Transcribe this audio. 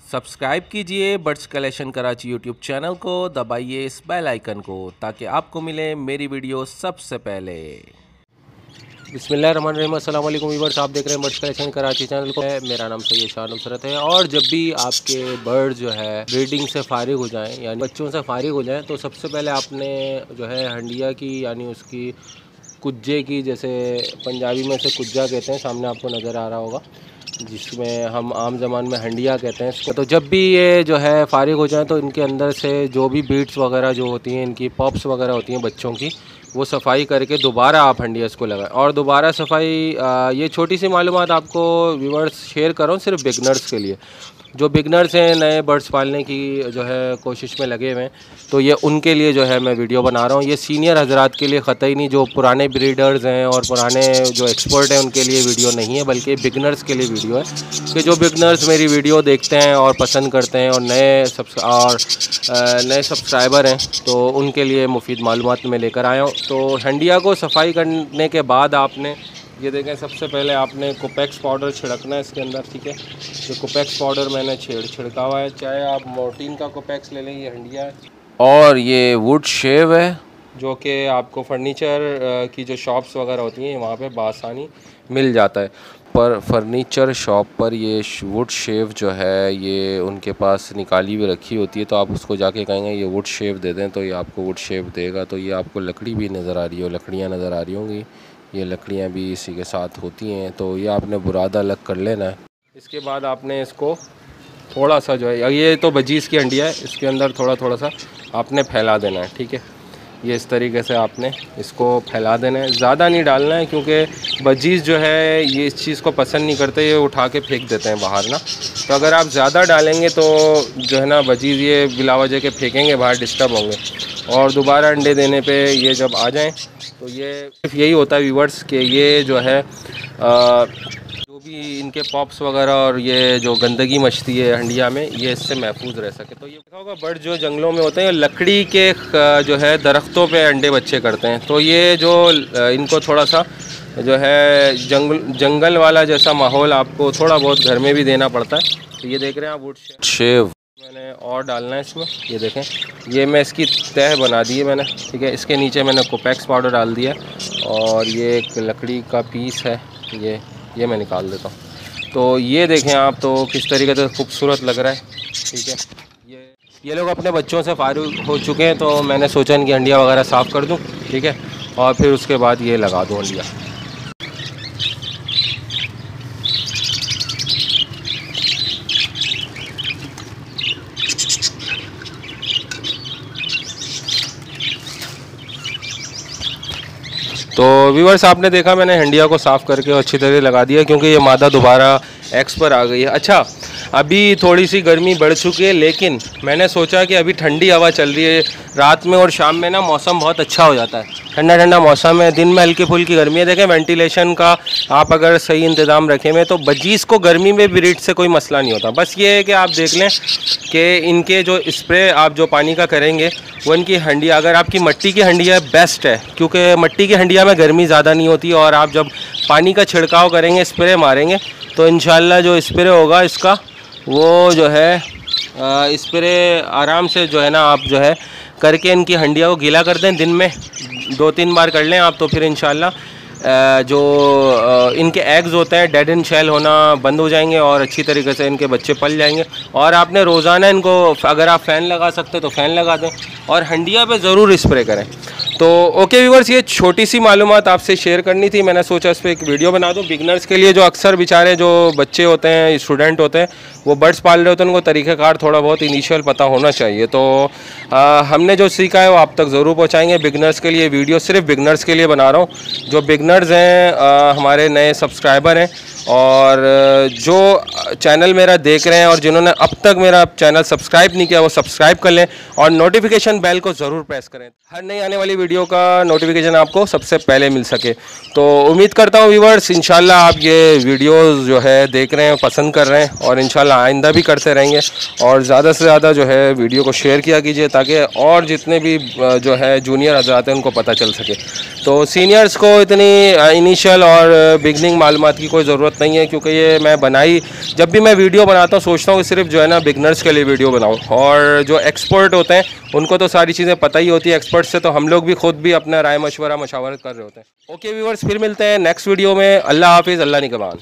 Subscribe कीजिए birds collection Karachi YouTube channel को, दबाइए इस बेल आइकन को ताकि आपको मिले मेरी वीडियो सबसे पहले। बिस्मिल्लाहिर्रहमानिर्रहीम, अस्सलाम वालेकुम व्यूअर्स, आप देख रहे हैं बर्ड्स कलेक्शन कराची चैनल को। मेरा नाम सैयद शाह नुसरत है और जब भी आपके बर्ड जो है ब्रीडिंग से फारिग हो जाएं यानी बच्चों से फारिग हो जाएं तो सबसे पहले आपने जो है हंडिया की यानी उसकी कुज्जे की, जैसे पंजाबी में से कुज्जा कहते हैं, सामने आपको नज़र आ रहा होगा, जिसमें हम आम ज़बान में हंडिया कहते हैं इसको। तो जब भी ये जो है फारिग हो जाए तो इनके अंदर से जो भी बीट्स वगैरह जो होती हैं, इनकी पॉप्स वगैरह होती हैं बच्चों की, वो सफाई करके दोबारा आप हंडियास को लगाएं। और दोबारा सफाई, ये छोटी सी मालूमात आपको व्यूअर्स शेयर कर रहा हूँ सिर्फ बिगनर्स के लिए। जो बिगनर्स हैं, नए बर्ड्स पालने की जो है कोशिश में लगे हुए हैं, तो ये उनके लिए जो है मैं वीडियो बना रहा हूँ। ये सीनियर हजरात के लिए ख़तई नहीं, जो पुराने ब्रीडर्स हैं और पुराने जो एक्सपर्ट हैं उनके लिए वीडियो नहीं है, बल्कि बिगनर्स के लिए वीडियो है कि जो बिगनर्स मेरी वीडियो देखते हैं और पसंद करते हैं और नए सब्सक्राइबर हैं, तो उनके लिए मुफीद मालूमात में लेकर आया हूँ। तो हंडिया को सफाई करने के बाद आपने ये देखें, सबसे पहले आपने कोपेक्स पाउडर छिड़कना है इसके अंदर, ठीक है। जो कोपेक्स पाउडर मैंने छिड़का हुआ है, चाहे आप मोर्टीन का कोपेक्स ले लें, ये हंडिया है। और ये वुड शेव है जो कि आपको फर्नीचर की जो शॉप्स वगैरह होती हैं वहाँ पे बासानी मिल जाता है। पर फर्नीचर शॉप पर ये वुड शेव जो है ये उनके पास निकाली हुई रखी होती है, तो आप उसको जाके कहेंगे ये वुड शेव दे दें तो ये आपको वुड शेव देगा। तो ये आपको लकड़ी भी नज़र आ रही हो, लकड़ियाँ नज़र आ रही होंगी, ये लकड़ियाँ भी इसी के साथ होती हैं। तो ये आपने बुरादा अलग कर लेना है। इसके बाद आपने इसको थोड़ा सा जो है, ये तो बजीज़ की हंडिया है, इसके अंदर थोड़ा थोड़ा सा आपने फैला देना है, ठीक है। ये इस तरीके से आपने इसको फैला देना है, ज़्यादा नहीं डालना है क्योंकि बजीज़ जो है ये इस चीज़ को पसंद नहीं करते, ये उठा के फेंक देते हैं बाहर ना। तो अगर आप ज़्यादा डालेंगे तो जो है ना बजीज़ ये बिला वजह के फेंकेंगे बाहर, डिस्टर्ब होंगे। और दोबारा अंडे देने पे ये जब आ जाएं तो ये सिर्फ यही होता है व्यूअर्स कि ये जो है जो भी इनके पॉप्स वगैरह और ये जो गंदगी मचती है हंडिया में, ये इससे महफूज रह सके। तो ये देखा होगा बर्ड जो जंगलों में होते हैं लकड़ी के जो है दरख्तों पे अंडे बच्चे करते हैं, तो ये जो इनको थोड़ा सा जो है जंगल वाला जैसा माहौल आपको थोड़ा बहुत घर में भी देना पड़ता है। तो ये देख रहे हैं आप वुड शेव मैंने और डालना है इसमें, ये देखें, ये मैं इसकी तह बना दी है मैंने, ठीक है। इसके नीचे मैंने कोपेक्स पाउडर डाल दिया और ये एक लकड़ी का पीस है, ये मैं निकाल देता हूँ। तो ये देखें आप, तो किस तरीके से खूबसूरत लग रहा है, ठीक है। ये लोग अपने बच्चों से फारिग हो चुके हैं, तो मैंने सोचा इनकी हंडिया वगैरह साफ़ कर दूँ, ठीक है, और फिर उसके बाद ये लगा दूँ हंडिया। तो व्यूअर्स, आपने देखा मैंने हंडिया को साफ़ करके अच्छी तरह लगा दिया क्योंकि ये मादा दोबारा एक्स पर आ गई है। अच्छा, अभी थोड़ी सी गर्मी बढ़ चुकी है, लेकिन मैंने सोचा कि अभी ठंडी हवा चल रही है, रात में और शाम में ना मौसम बहुत अच्छा हो जाता है, ठंडा ठंडा मौसम है, दिन में हल्की फुल्की गर्मी है। देखें, वेंटिलेशन का आप अगर सही इंतज़ाम रखें में तो बजीज़ को गर्मी में ब्रीड से कोई मसला नहीं होता। बस ये है कि आप देख लें कि इनके जो स्प्रे आप जो पानी का करेंगे वो इनकी हंडिया, अगर आपकी मिट्टी की हंडिया बेस्ट है क्योंकि मिट्टी की हंडिया में गर्मी ज़्यादा नहीं होती, और आप जब पानी का छिड़काव करेंगे, स्प्रे मारेंगे, तो इंशाल्लाह जो स्प्रे होगा इसका वो जो है स्प्रे आराम से जो है ना आप जो है करके इनकी हंडिया को गीला कर दें, दिन में 2-3 बार कर लें आप, तो फिर इंशाल्लाह जो इनके एग्स होते हैं डेड एंड शेल होना बंद हो जाएंगे और अच्छी तरीके से इनके बच्चे पल जाएंगे। और आपने रोज़ाना इनको, अगर आप फ़ैन लगा सकते तो फ़ैन लगा दें और हंडिया पे ज़रूर स्प्रे करें। तो ओके व्यूअर्स, ये छोटी सी मालूमात आपसे शेयर करनी थी, मैंने सोचा इस पर एक वीडियो बना दूं बिगनर्स के लिए, जो अक्सर बेचारे जो बच्चे होते हैं, स्टूडेंट होते हैं, वो बर्ड्स पाल रहे होते हैं, उनको तरीक़ाकार थोड़ा बहुत इनिशियल पता होना चाहिए। तो हमने जो सीखा है वो आप तक ज़रूर पहुँचाएँगे। बिगनर्स के लिए वीडियो सिर्फ बिगनर्स के लिए बना रहा हूँ, जो बिगनर्स हैं, हमारे नए सब्सक्राइबर हैं और जो चैनल मेरा देख रहे हैं और जिन्होंने अब तक मेरा चैनल सब्सक्राइब नहीं किया वो सब्सक्राइब कर लें और नोटिफिकेशन बेल को ज़रूर प्रेस करें, हर नई आने वाली वीडियो का नोटिफिकेशन आपको सबसे पहले मिल सके। तो उम्मीद करता हूँ व्यूअर्स, इंशाल्लाह आप ये वीडियोस जो है देख रहे हैं, पसंद कर रहे हैं और इंशाल्लाह आइंदा भी करते रहेंगे। और ज़्यादा से ज़्यादा जो है वीडियो को शेयर किया कीजिए ताकि और जितने भी जो है जूनियर हज़रात हैं उनको पता चल सके। तो सीनियर्स को इतनी इनिशियल और बिगनिंग मालूमात की कोई ज़रूरत ज़रूरत नहीं है, क्योंकि ये मैं बनाई, जब भी मैं वीडियो बनाता हूँ सोचता हूँ कि सिर्फ जो है ना बिगनर्स के लिए वीडियो बनाऊँ, और जो एक्सपर्ट होते हैं उनको तो सारी चीज़ें पता ही होती है, एक्सपर्ट से तो हम लोग भी खुद भी अपना राय मशवरा मशावरत कर रहे होते हैं। ओके व्यूअर्स, फिर मिलते हैं नेक्स्ट वीडियो में। अल्लाह हाफिज़, अल्लाह निगहबान।